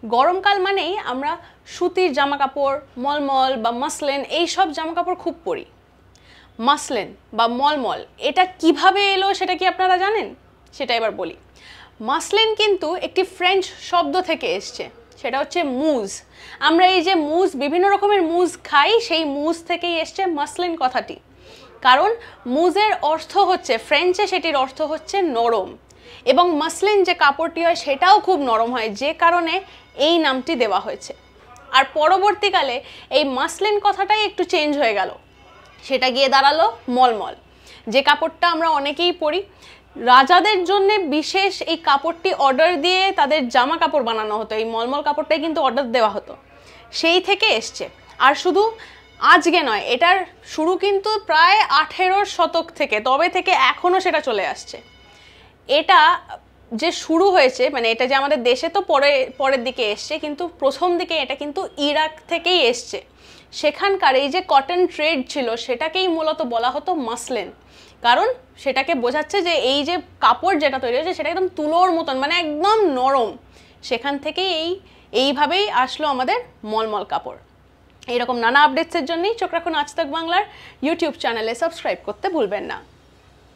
গরমকাল মানেই আমরা সুতির জামা কাপড়, মলমল বা মাসলিন এই সব জামা কাপড় খুব পরি। মাসলিন বা মলমল এটা কিভাবে এলো সেটা কি আপনারা জানেন? সেটা এবার বলি। মাসলিন কিন্তু একটি ফ্রেঞ্চ শব্দ থেকে এসছে, সেটা হচ্ছে মুজ। আমরা এই যে মুজ, বিভিন্ন রকমের মুজ খাই, সেই মুজ থেকেই এসছে মাসলিন কথাটি। কারণ মুজের অর্থ হচ্ছে, ফ্রেঞ্চে সেটির অর্থ হচ্ছে নরম, এবং মাসলিন যে কাপড়টি হয় সেটাও খুব নরম হয়, যে কারণে এই নামটি দেওয়া হয়েছে। আর পরবর্তীকালে এই মাসলিন কথাটাই একটু চেঞ্জ হয়ে গেল, সেটা গিয়ে দাঁড়ালো মলমল, যে কাপড়টা আমরা অনেকেই পরি। রাজাদের জন্য বিশেষ এই কাপড়টি অর্ডার দিয়ে তাদের জামা কাপড় বানানো হতো, এই মলমল কাপড়টাই কিন্তু অর্ডার দেওয়া হতো, সেই থেকে এসছে। আর শুধু আজকে নয়, এটার শুরু কিন্তু প্রায় 18 শতক থেকে, তবে থেকে এখনও সেটা চলে আসছে। এটা যে শুরু হয়েছে, মানে এটা যে আমাদের দেশে তো পরের দিকে এসছে, কিন্তু প্রথম দিকে এটা কিন্তু ইরাক থেকেই এসছে। সেখানকার এই যে কটন ট্রেড ছিল সেটাকেই মূলত বলা হতো মাসলিন, কারণ সেটাকে বোঝাচ্ছে যে এই যে কাপড় যেটা তৈরি হয়েছে সেটা একদম তুলোর মতন, মানে একদম নরম। সেখান থেকেই এইভাবেই আসলো আমাদের মলমল কাপড়। এইরকম নানা আপডেটসের জন্যই চোখ রাখুন আজ তাক বাংলার ইউটিউব চ্যানেলে, সাবস্ক্রাইব করতে ভুলবেন না।